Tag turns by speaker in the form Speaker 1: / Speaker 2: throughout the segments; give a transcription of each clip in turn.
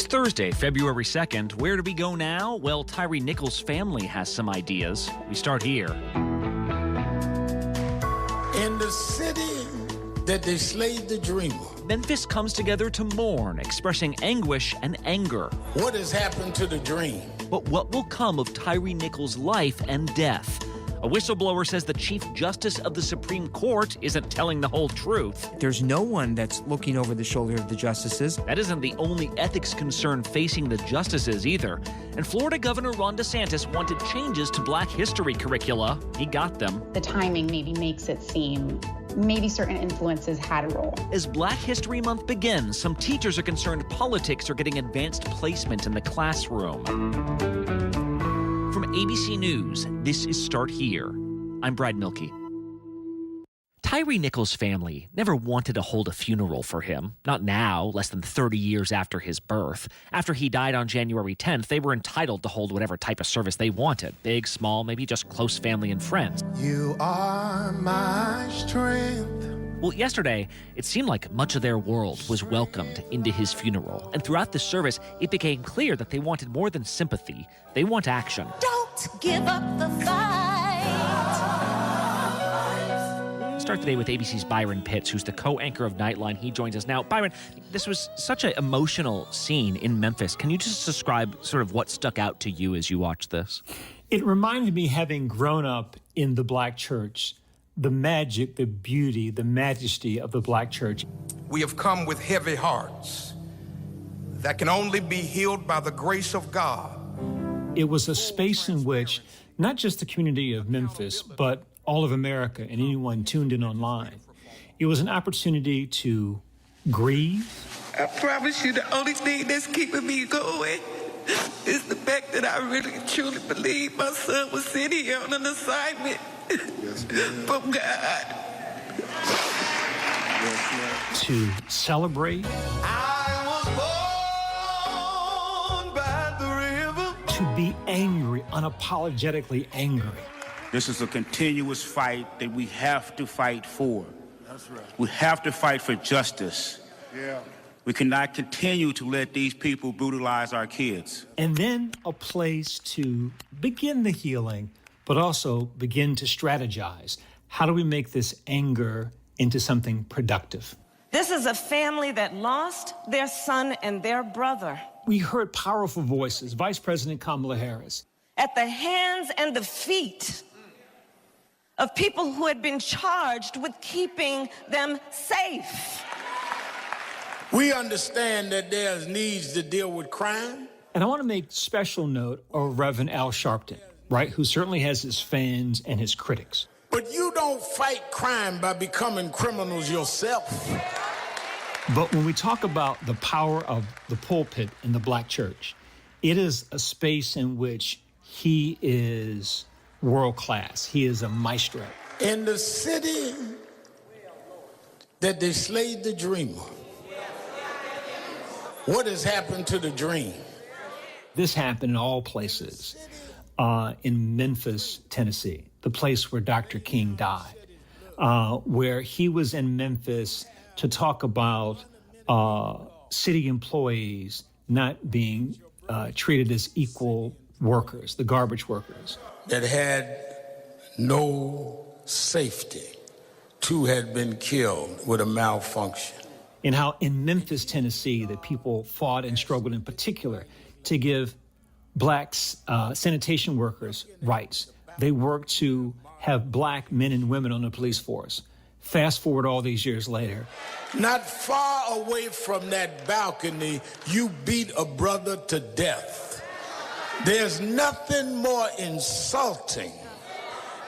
Speaker 1: Thursday, February 2nd. Where do we go now? Well, Tyre Nichols' family has some ideas. We start here.
Speaker 2: In the city that they slayed the dreamer,
Speaker 1: Memphis comes together to mourn, expressing anguish and anger.
Speaker 2: what has happened to the dream?
Speaker 1: But what will come of Tyre Nichols' life and death? A whistleblower says the Chief Justice of the Supreme Court isn't telling the whole truth.
Speaker 3: There's no one that's looking over the shoulder of the justices.
Speaker 1: That isn't the only ethics concern facing the justices either. And Florida Governor DeSantis wanted changes to Black history curricula. He got them.
Speaker 4: The timing maybe makes it seem maybe certain influences had a role.
Speaker 1: As Black History Month begins, some teachers are concerned politics are getting advanced placement in the classroom. From ABC News, this is Start Here. I'm Brad Milkey. Tyre Nichols' family never wanted to hold a funeral for him. Not now, less than 30 years after his birth. After he died on January 10th, they were entitled to hold whatever type of service they wanted. Big, small, maybe just close family and friends.
Speaker 2: You are my strength.
Speaker 1: Well, yesterday, it seemed like much of their world was welcomed into his funeral. And throughout the service, it became clear that they wanted more than sympathy. They want action.
Speaker 5: Don't give up the fight.
Speaker 1: Start the day with ABC's Byron Pitts, who's the co-anchor of Nightline. He joins us now. Byron, this was such an emotional scene in Memphis. Can you just describe sort of what stuck out to you as you watched this?
Speaker 6: It reminded me, having grown up in the Black church, the magic, the beauty, the majesty of the Black church.
Speaker 7: We have come with heavy hearts that can only be healed by the grace of God.
Speaker 6: It was a space in which not just the community of Memphis, but all of America and anyone tuned in online, it was an opportunity to grieve.
Speaker 8: I promise you, the only thing that's keeping me going is the fact that I really truly believe my son was sent here on an assignment from God.
Speaker 6: To celebrate.
Speaker 7: I was born by the river.
Speaker 6: To be angry, unapologetically angry.
Speaker 9: This is a continuous fight that we have to fight for.
Speaker 2: That's right.
Speaker 9: We have to fight for justice.
Speaker 2: Yeah.
Speaker 9: We cannot continue to let these people brutalize our kids.
Speaker 6: And then a place to begin the healing, but also begin to strategize. How do we make this anger into something productive?
Speaker 5: This is a family that lost their son and their brother
Speaker 6: We heard powerful voices. Vice President Kamala Harris.
Speaker 5: at the hands and the feet of people who had been charged with keeping them safe.
Speaker 2: We understand that there's needs to deal with crime.
Speaker 6: And I want to make special note of Reverend Al Sharpton, right, who certainly has his fans and his critics.
Speaker 2: But you don't fight crime by becoming criminals yourself.
Speaker 6: But when we talk about the power of the pulpit in the Black church, it is a space in which he is world class. He is a maestro.
Speaker 2: In the city that they slayed the dreamer, what has happened to the dream?
Speaker 6: This happened in all places. In Memphis, Tennessee, the place where Dr. King died, where he was in Memphis to talk about city employees not being treated as equal workers, the garbage workers.
Speaker 2: That had no safety. 2 had been killed with a malfunction.
Speaker 6: And how in Memphis, Tennessee, that people fought and struggled in particular to give Black sanitation workers rights. They worked to have Black men and women on the police force. Fast forward all these years later.
Speaker 2: Not far away from that balcony, you beat a brother to death. There's nothing more insulting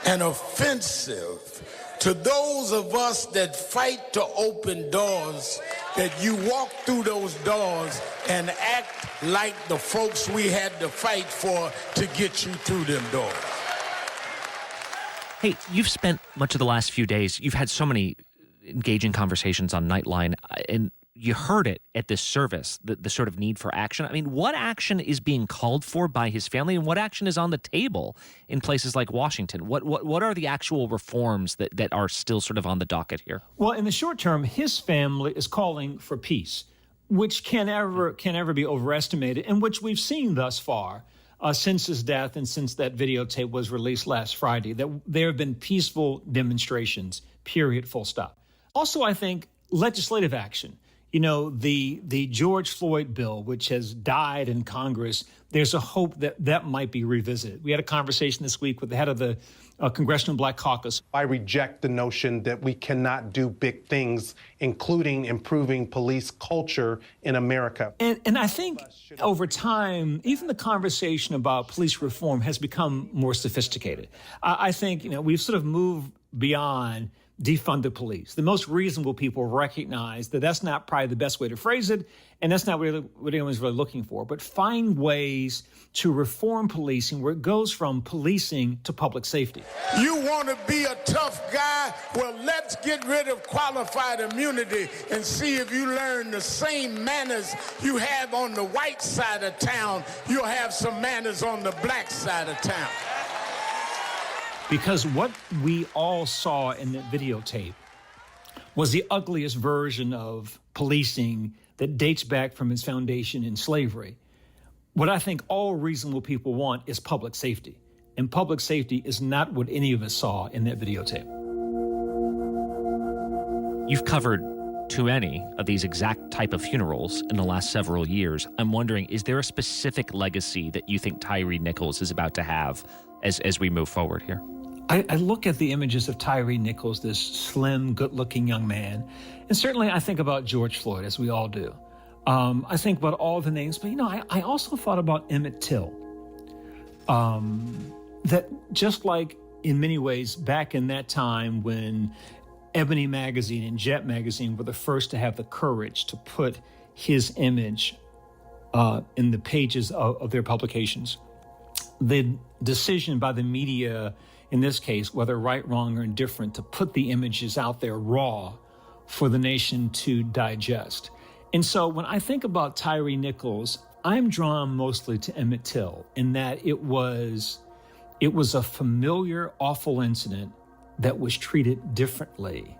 Speaker 2: and offensive to those of us that fight to open doors, that you walk through those doors and act like the folks we had to fight for to get you through them doors.
Speaker 1: Hey, you've spent much of the last few days, you've had so many engaging conversations on Nightline, and you heard it at this service, the sort of need for action. I mean, what action is being called for by his family, and what action is on the table in places like Washington? What are the actual reforms that are still sort of on the docket here?
Speaker 6: Well, in the short term, his family is calling for peace. which can ever be overestimated, and which we've seen thus far since his death and since that videotape was released last Friday, that there have been peaceful demonstrations, period, full stop. Also, I think legislative action. You know, the George Floyd bill, which has died in Congress, there's a hope that that might be revisited. We had a conversation this week with the head of the Congressional Black Caucus.
Speaker 10: I reject the notion that we cannot do big things, including improving police culture in America.
Speaker 6: And I think over time, even the conversation about police reform has become more sophisticated. I think, we've sort of moved beyond defund the police. The most reasonable people recognize that that's not probably the best way to phrase it, and that's not really what anyone's really looking for. But find ways to reform policing where it goes from policing to public safety.
Speaker 2: You want to be a tough guy? Well, let's get rid of qualified immunity and see if you learn the same manners you have on the white side of town, you'll have some manners on the black side of town.
Speaker 6: Because what we all saw in that videotape was the ugliest version of policing that dates back from its foundation in slavery. What I think all reasonable people want is public safety. And public safety is not what any of us saw in that videotape.
Speaker 1: You've covered too many of these exact type of funerals in the last several years. I'm wondering, is there a specific legacy that you think Tyre Nichols is about to have as we move forward here?
Speaker 6: I look at the images of Tyre Nichols, this slim, good-looking young man, and certainly I think about George Floyd, as we all do. I think about all the names, but, I also thought about Emmett Till. That just like in many ways back in that time when Ebony Magazine and Jet Magazine were the first to have the courage to put his image in the pages of their publications, the decision by the media, in this case, whether right, wrong, or indifferent, to put the images out there raw for the nation to digest. And so when I think about Tyre Nichols, I'm drawn mostly to Emmett Till in that it was a familiar, awful incident that was treated differently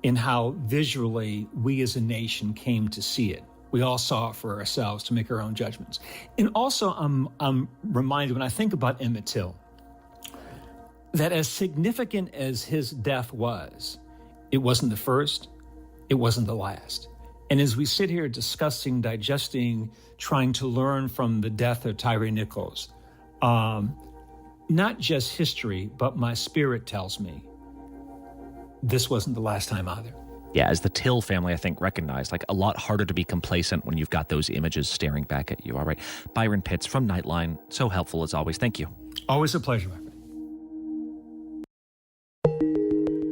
Speaker 6: in how visually we as a nation came to see it. We all saw it for ourselves to make our own judgments. And also I'm reminded when I think about Emmett Till, that as significant as his death was, it wasn't the first, it wasn't the last. And as we sit here discussing, digesting, trying to learn from the death of Tyre Nichols, not just history, but my spirit tells me this wasn't the last time either.
Speaker 1: Yeah, as the Till family, I think, recognized, a lot harder to be complacent when you've got those images staring back at you. All right. Byron Pitts from Nightline, so helpful as always. Thank you.
Speaker 6: Always a pleasure.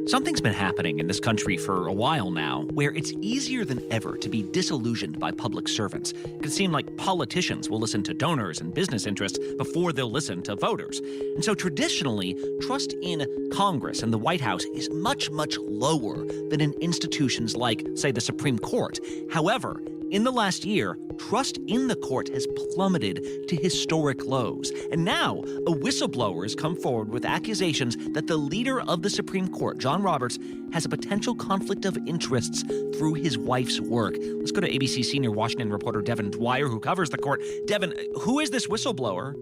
Speaker 1: Something's been happening in this country for a while now where it's easier than ever to be disillusioned by public servants. It can seem like politicians will listen to donors and business interests before they'll listen to voters. And so traditionally, trust in Congress and the White House is much, much lower than in institutions like, say, the Supreme Court. However, in the last year, trust in the court has plummeted to historic lows. And now, a whistleblower has come forward with accusations that the leader of the Supreme Court, John Roberts, has a potential conflict of interests through his wife's work. Let's go to ABC senior Washington reporter Devin Dwyer, who covers the court. Devin, who is this whistleblower?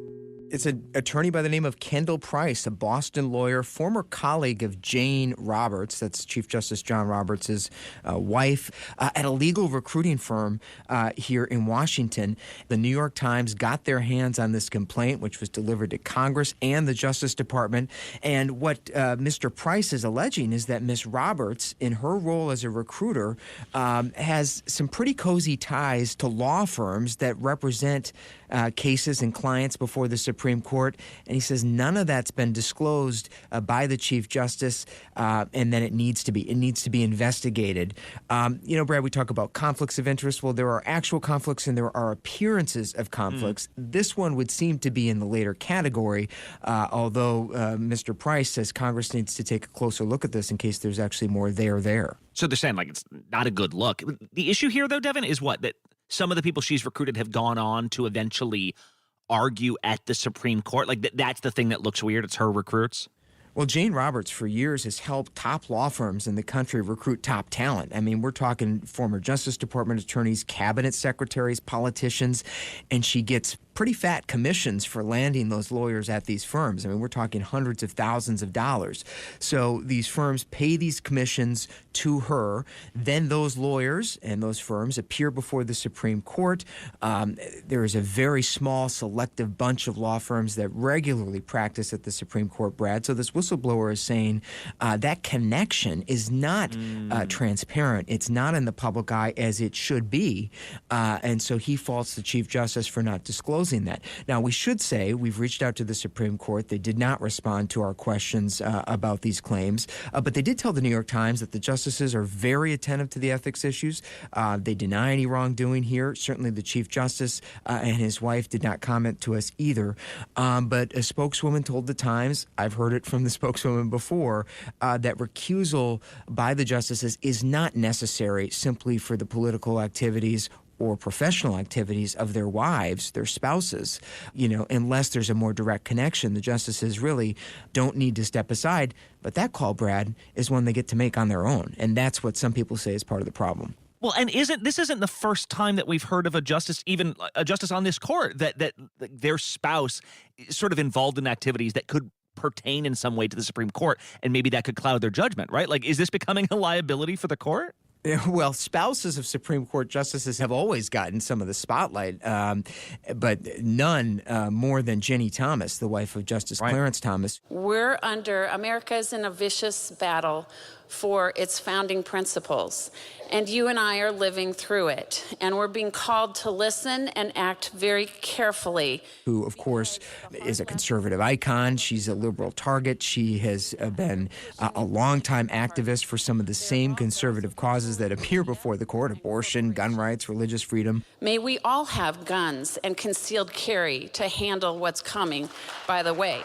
Speaker 3: It's an attorney by the name of Kendall Price, a Boston lawyer, former colleague of Jane Roberts, that's Chief Justice John Roberts' wife, at a legal recruiting firm here in Washington. The New York Times got their hands on this complaint, which was delivered to Congress and the Justice Department. And what Mr. Price is alleging is that Ms. Roberts, in her role as a recruiter, has some pretty cozy ties to law firms that represent cases and clients before the Supreme Court, and he says none of that's been disclosed by the Chief Justice, and then it needs to be investigated. Brad, we talk about conflicts of interest. Well, there are actual conflicts and there are appearances of conflicts. This one would seem to be in the later category, although Mr. Price says Congress needs to take a closer look at this in case there's actually more there.
Speaker 1: So they're saying it's not a good look. The issue here, though, Devin, is what? That some of the people she's recruited have gone on to eventually argue at the Supreme Court? That's the thing that looks weird. It's her recruits?
Speaker 3: Well, Jane Roberts for years has helped top law firms in the country recruit top talent. I mean, we're talking former Justice Department attorneys, cabinet secretaries, politicians, and she gets pretty fat commissions for landing those lawyers at these firms. I mean, we're talking hundreds of thousands of dollars. So these firms pay these commissions to her. Then those lawyers and those firms appear before the Supreme Court. There is a very small, selective bunch of law firms that regularly practice at the Supreme Court, Brad. So this whistleblower is saying that connection is not transparent. It's not in the public eye as it should be. And so he faults the Chief Justice for not disclosing that. Now, we should say we've reached out to the Supreme Court. They did not respond to our questions about these claims, but they did tell the New York Times that the justices are very attentive to the ethics issues. They deny any wrongdoing here. Certainly the Chief Justice and his wife did not comment to us either. But a spokeswoman told the Times, I've heard it from the spokeswoman before, that recusal by the justices is not necessary simply for the political activities or professional activities of their wives, their spouses, unless there's a more direct connection. The justices really don't need to step aside. But that call, Brad, is one they get to make on their own. And that's what some people say is part of the problem.
Speaker 1: Well, and this isn't the first time that we've heard of a justice, even a justice on this court, that their spouse is sort of involved in activities that could pertain in some way to the Supreme Court, and maybe that could cloud their judgment, right? Like, is this becoming a liability for the court?
Speaker 3: Well, spouses of Supreme Court justices have always gotten some of the spotlight, but none more than Jenny Thomas, the wife of Justice Clarence Thomas.
Speaker 11: America is in a vicious battle for its founding principles, and you and I are living through it, and we're being called to listen and act very carefully.
Speaker 3: Who, of course, is a conservative icon. She's a liberal target. She has been a longtime activist for some of the same conservative causes that appear before the court: abortion, gun rights, religious freedom.
Speaker 11: May we all have guns and concealed carry to handle what's coming, by the way.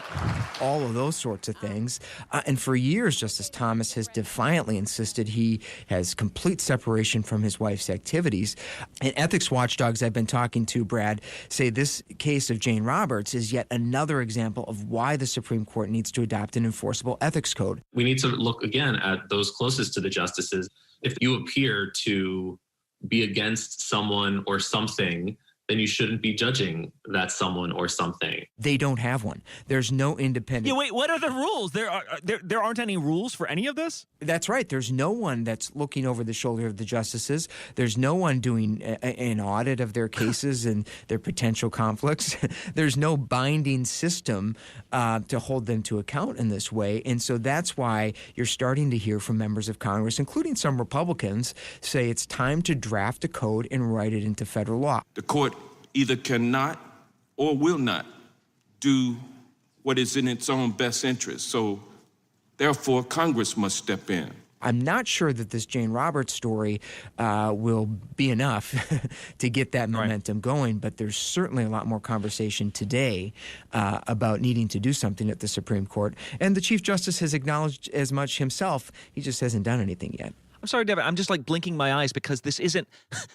Speaker 3: All of those sorts of things. And for years, Justice Thomas has defiantly insisted he has complete separation from his wife's activities. And ethics watchdogs I've been talking to, Brad, say this case of Jane Roberts is yet another example of why the Supreme Court needs to adopt an enforceable ethics code.
Speaker 12: We need to look again at those closest to the justices. If you appear to be against someone or something, then you shouldn't be judging that someone or something.
Speaker 3: They don't have one. There's no independent...
Speaker 1: Yeah, wait, what are the rules? There aren't any rules for any of this?
Speaker 3: That's right. There's no one that's looking over the shoulder of the justices. There's no one doing an audit of their cases and their potential conflicts. There's no binding system to hold them to account in this way. And so that's why you're starting to hear from members of Congress, including some Republicans, say it's time to draft a code and write it into federal law.
Speaker 13: The court either cannot or will not do what is in its own best interest. So, therefore, Congress must step in.
Speaker 3: I'm not sure that this Jane Roberts story will be enough to get that momentum going, but there's certainly a lot more conversation today about needing to do something at the Supreme Court. And the Chief Justice has acknowledged as much himself. He just hasn't done anything yet.
Speaker 1: I'm sorry, Devin. I'm just blinking my eyes because this isn't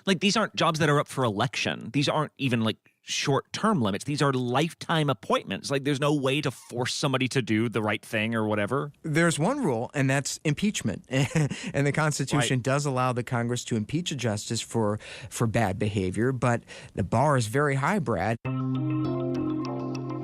Speaker 1: these aren't jobs that are up for election. These aren't even short-term limits. These are lifetime appointments. There's no way to force somebody to do the right thing or whatever.
Speaker 3: There's one rule, and that's impeachment. And the Constitution does allow the Congress to impeach a justice for bad behavior, but the bar is very high, Brad.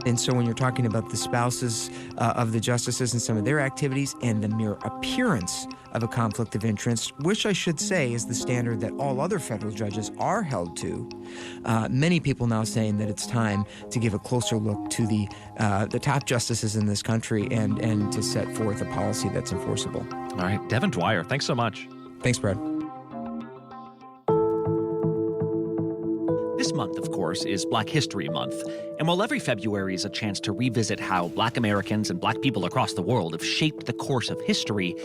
Speaker 3: And so when you're talking about the spouses of the justices and some of their activities and the mere appearance of a conflict of interest, which I should say is the standard that all other federal judges are held to, many people now saying that it's time to give a closer look to the top justices in this country and to set forth a policy that's enforceable.
Speaker 1: All right. Devin Dwyer, thanks so much.
Speaker 3: Thanks, Brad.
Speaker 1: This month, of course, is Black History Month, and while every February is a chance to revisit how Black Americans and Black people across the world have shaped the course of history,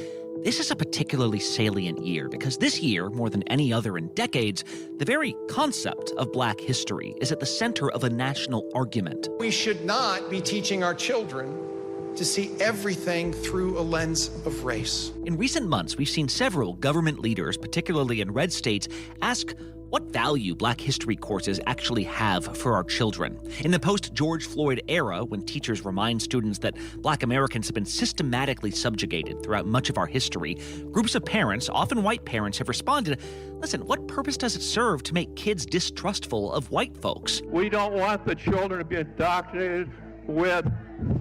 Speaker 1: this is a particularly salient year because this year, more than any other in decades, the very concept of Black history is at the center of a national argument.
Speaker 14: We should not be teaching our children to see everything through a lens of race.
Speaker 1: In recent months, we've seen several government leaders, particularly in red states, ask what value Black history courses actually have for our children. In the post-George Floyd era, when teachers remind students that Black Americans have been systematically subjugated throughout much of our history, groups of parents, often white parents, have responded, listen, what purpose does it serve to make kids distrustful of white folks?
Speaker 15: We don't want the children to be indoctrinated with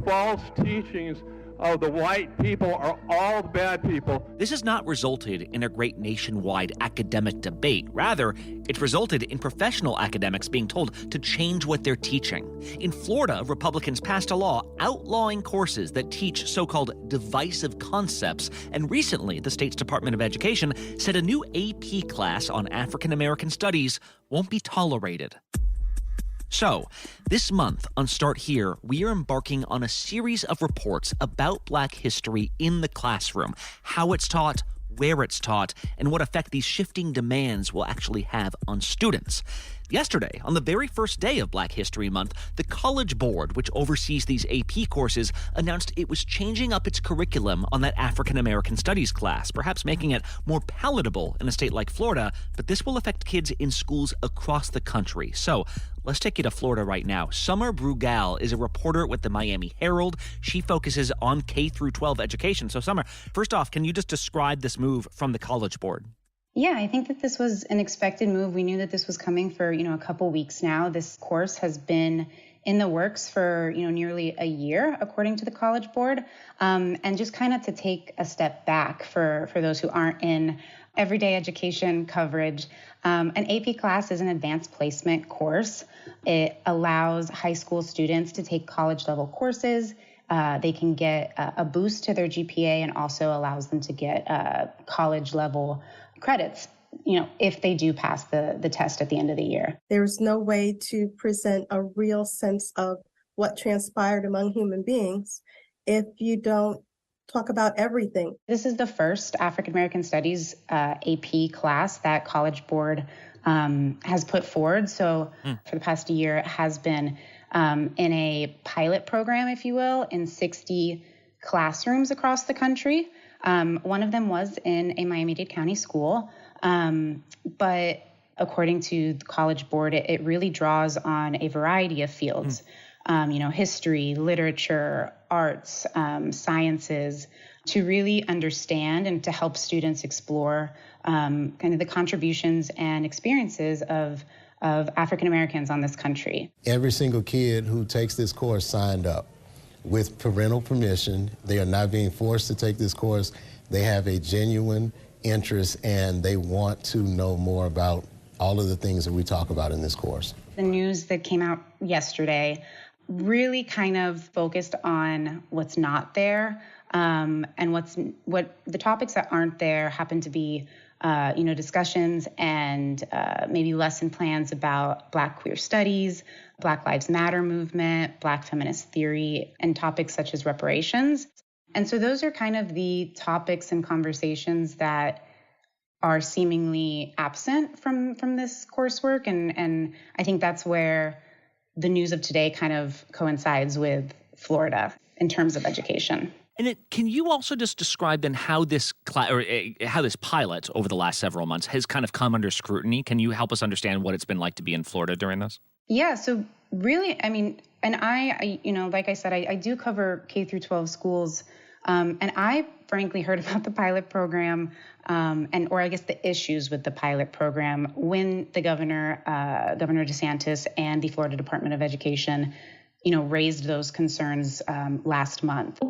Speaker 15: false teachings of the white people are all the bad people.
Speaker 1: This has not resulted in a great nationwide academic debate. Rather, it's resulted in professional academics being told to change what they're teaching. In Florida, Republicans passed a law outlawing courses that teach so-called divisive concepts. And recently, the state's Department of Education said a new AP class on African American studies won't be tolerated. So, this month on Start Here, we are embarking on a series of reports about Black history in the classroom, how it's taught, where it's taught, and what effect these shifting demands will actually have on students. Yesterday, on the very first day of Black History Month, the College Board, which oversees these AP courses, announced it was changing up its curriculum on that African American Studies class, perhaps making it more palatable in a state like Florida, but this will affect kids in schools across the country. So, let's take you to Florida right now. Summer Brugal is a reporter with the Miami Herald. She focuses on K-12 education. So, Summer, first off, can you just describe this move from the College Board?
Speaker 4: Yeah, I think that this was an expected move. We knew that this was coming for, a couple weeks now. This course has been in the works for, nearly a year, according to the College Board. And just kind of to take a step back for those who aren't in everyday education coverage, an AP class is an advanced placement course. It allows high school students to take college-level courses. They can get a boost to their GPA and also allows them to get college-level credits, if they do pass the test at the end of the year.
Speaker 16: There's no way to present a real sense of what transpired among human beings if you don't talk about everything.
Speaker 4: This is the first African American Studies AP class that College Board has put forward. So for the past year, it has been in a pilot program, if you will, in 60 classrooms across the country. One of them was in a Miami-Dade County school, but according to the College Board, it really draws on a variety of fields, history, literature, arts, sciences, to really understand and to help students explore kind of the contributions and experiences of African Americans on this country.
Speaker 17: Every single kid who takes this course signed up with parental permission. They are not being forced to take this course. They have a genuine interest and they want to know more about all of the things that we talk about in this course.
Speaker 4: The news that came out yesterday really kind of focused on what's not there, and what the topics that aren't there happen to be discussions and maybe lesson plans about Black queer studies, Black Lives Matter movement, Black feminist theory, and topics such as reparations. And so those are kind of the topics and conversations that are seemingly absent from this coursework. And I think that's where the news of today kind of coincides with Florida in terms of education.
Speaker 1: And can you also just describe then how this how this pilot over the last several months has kind of come under scrutiny? Can you help us understand what it's been like to be in Florida during this?
Speaker 4: Yeah, so really, I mean, and I like I said, I do cover K-12 schools, and I frankly heard about the pilot program, or I guess the issues with the pilot program when the Governor DeSantis and the Florida Department of Education, raised those concerns last month.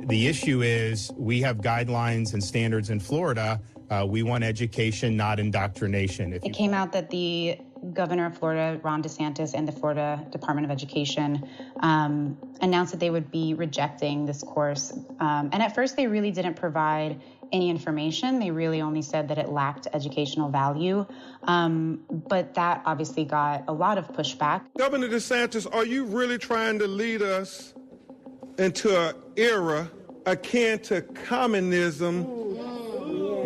Speaker 18: The issue is we have guidelines and standards in Florida. We want education, not indoctrination.
Speaker 4: It came out that the Governor of Florida, Ron DeSantis, and the Florida Department of Education announced that they would be rejecting this course. And at first, they really didn't provide any information. They really only said that it lacked educational value. But that obviously got a lot of pushback.
Speaker 15: Governor DeSantis, are you really trying to lead us into an era akin to communism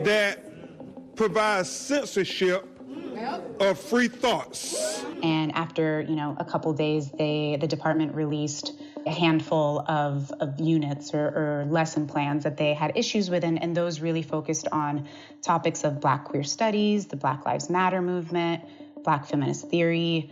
Speaker 15: that provides censorship of free thoughts?
Speaker 4: And after, a couple days, the department released a handful of units or lesson plans that they had issues with, and those really focused on topics of Black queer studies, the Black Lives Matter movement, Black feminist theory,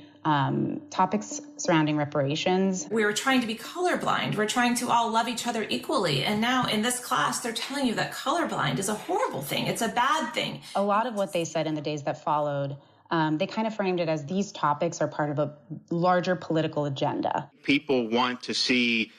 Speaker 4: topics surrounding reparations.
Speaker 19: We were trying to be colorblind. We're trying to all love each other equally. And now in this class, they're telling you that colorblind is a horrible thing. It's a bad thing.
Speaker 4: A lot of what they said in the days that followed, they kind of framed it as these topics are part of a larger political agenda.
Speaker 20: People want to see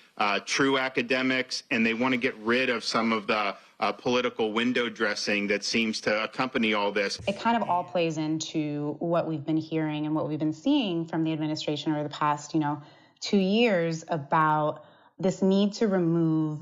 Speaker 20: true academics, and they want to get rid of some of the political window dressing that seems to accompany all this.
Speaker 4: It kind of all plays into what we've been hearing and what we've been seeing from the administration over the past, 2 years about this need to remove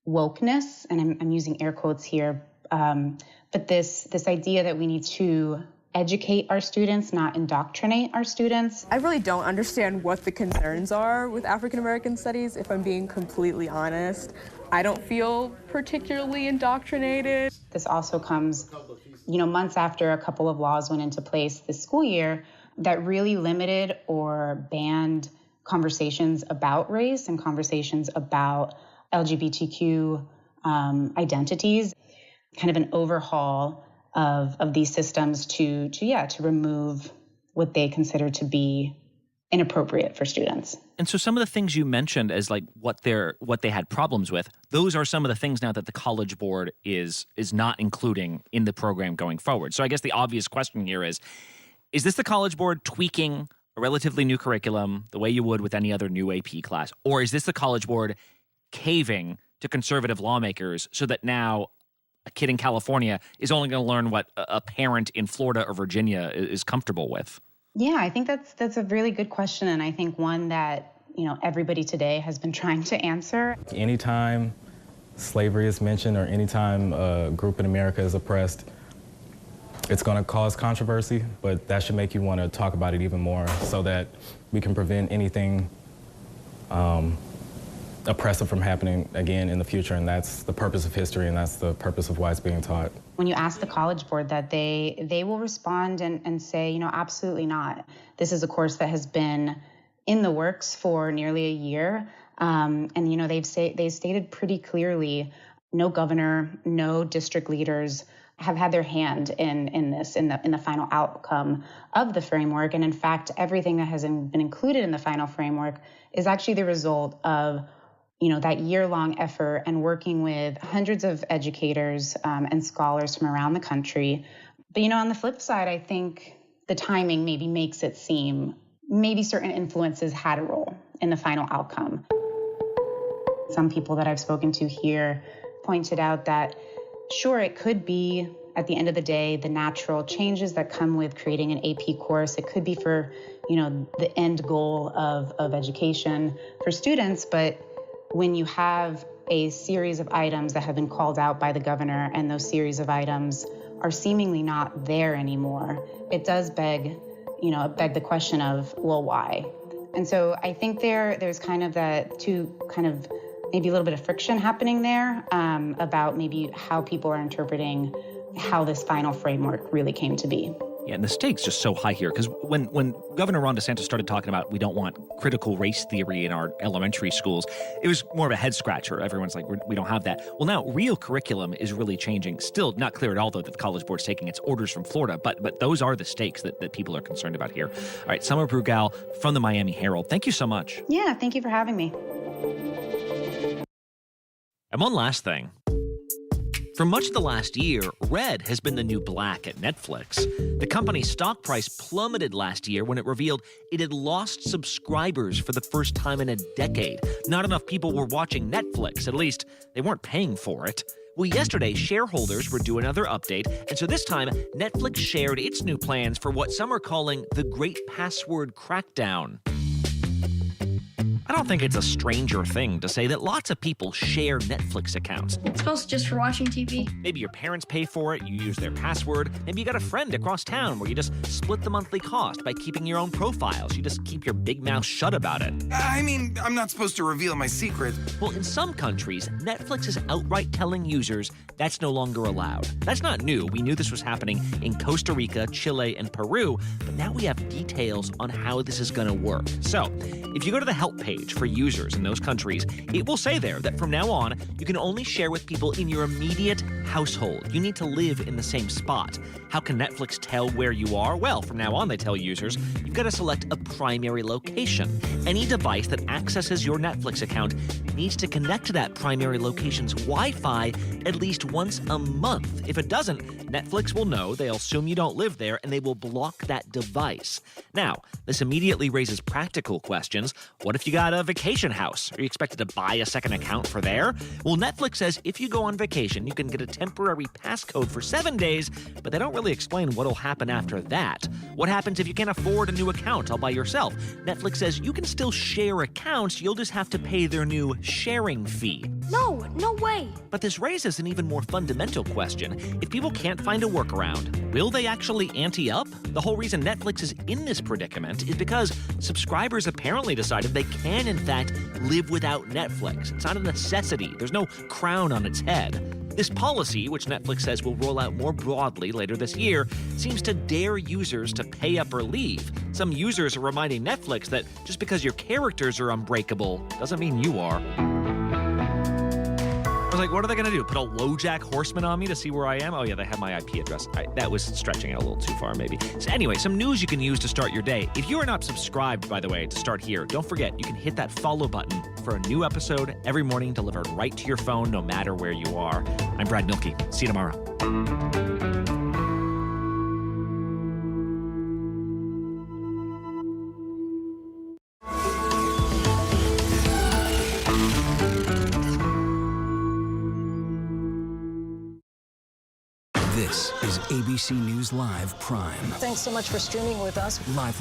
Speaker 4: wokeness, and I'm using air quotes here, but this idea that we need to educate our students, not indoctrinate our students.
Speaker 21: I really don't understand what the concerns are with African American studies, if I'm being completely honest. I don't feel particularly indoctrinated.
Speaker 4: This also comes, months after a couple of laws went into place this school year that really limited or banned conversations about race and conversations about LGBTQ identities, kind of an overhaul of these systems to remove what they consider to be inappropriate for students.
Speaker 1: And so some of the things you mentioned as like what they had problems with, those are some of the things now that the College Board is not including in the program going forward. So I guess the obvious question here is this the College Board tweaking a relatively new curriculum the way you would with any other new AP class? Or is this the College Board caving to conservative lawmakers so that now a kid in California is only going to learn what a parent in Florida or Virginia is comfortable with?
Speaker 4: Yeah, I think that's a really good question, and I think one that, everybody today has been trying to answer.
Speaker 22: Anytime slavery is mentioned or anytime a group in America is oppressed, it's going to cause controversy, but that should make you want to talk about it even more so that we can prevent anything oppressive from happening again in the future, and that's the purpose of history, and that's the purpose of why it's being taught.
Speaker 4: When you ask the College Board that, they will respond and say, absolutely not. This is a course that has been in the works for nearly a year, and they stated pretty clearly, no governor, no district leaders have had their hand in this, in the final outcome of the framework, and in fact, everything that has been included in the final framework is actually the result of that year-long effort and working with hundreds of educators and scholars from around the country. But, on the flip side, I think the timing maybe makes it seem maybe certain influences had a role in the final outcome. Some people that I've spoken to here pointed out that, sure, it could be, at the end of the day, the natural changes that come with creating an AP course. It could be for, the end goal of education for students, but when you have a series of items that have been called out by the governor and those series of items are seemingly not there anymore, it does beg the question of, well, why? And so I think there's kind of maybe a little bit of friction happening there about maybe how people are interpreting how this final framework really came to be.
Speaker 1: Yeah, and the stakes just so high here because when Governor Ron DeSantis started talking about we don't want critical race theory in our elementary schools, it was more of a head scratcher. Everyone's like, we don't have that. Well, now real curriculum is really changing. Still not clear at all, though, that the College Board's taking its orders from Florida, but those are the stakes that people are concerned about here. All right, Summer Brugal from the Miami Herald. Thank you so much.
Speaker 4: Yeah, thank you for having me.
Speaker 1: And one last thing. For much of the last year, red has been the new black at Netflix. The company's stock price plummeted last year when it revealed it had lost subscribers for the first time in a decade. Not enough people were watching Netflix, at least they weren't paying for it. Well, yesterday, shareholders were due another update, and so this time, Netflix shared its new plans for what some are calling the Great Password Crackdown. I don't think it's a stranger thing to say that lots of people share Netflix accounts.
Speaker 23: It's supposed to just for watching TV.
Speaker 1: Maybe your parents pay for it, you use their password. Maybe you got a friend across town where you just split the monthly cost by keeping your own profiles. You just keep your big mouth shut about it.
Speaker 24: I mean, I'm not supposed to reveal my secret.
Speaker 1: Well, in some countries, Netflix is outright telling users that's no longer allowed. That's not new. We knew this was happening in Costa Rica, Chile, and Peru, but now we have details on how this is going to work. So, if you go to the help page page for users in those countries, it will say there that from now on, you can only share with people in your immediate household. You need to live in the same spot. How can Netflix tell where you are? Well, from now on, they tell users, you've got to select a primary location. Any device that accesses your Netflix account needs to connect to that primary location's Wi-Fi at least once a month. If it doesn't, Netflix will know, they'll assume you don't live there, and they will block that device. Now, this immediately raises practical questions. What if you got a vacation house? Are you expected to buy a second account for there? Well, Netflix says if you go on vacation, you can get a temporary passcode for 7 days, but they don't really explain what'll happen after that. What happens if you can't afford a new account all by yourself? Netflix says you can still share accounts, you'll just have to pay their new sharing fee.
Speaker 23: No way.
Speaker 1: But this raises an even more fundamental question. If people can't find a workaround, will they actually ante up? The whole reason Netflix is in this predicament is because subscribers apparently decided they can, in fact, live without Netflix. It's not a necessity. There's no crown on its head. This policy, which Netflix says will roll out more broadly later this year, seems to dare users to pay up or leave. Some users are reminding Netflix that just because your characters are unbreakable doesn't mean you are. I was like, what are they going to do? Put a LoJack Horseman on me to see where I am? Oh, yeah, they have my IP address. That was stretching it a little too far, maybe. So anyway, some news you can use to start your day. If you are not subscribed, by the way, to start here, don't forget, you can hit that follow button for a new episode every morning delivered right to your phone, no matter where you are. I'm Brad Milkey. See you tomorrow.
Speaker 5: This is ABC News Live Prime.
Speaker 7: Thanks so much for streaming with us.
Speaker 5: Live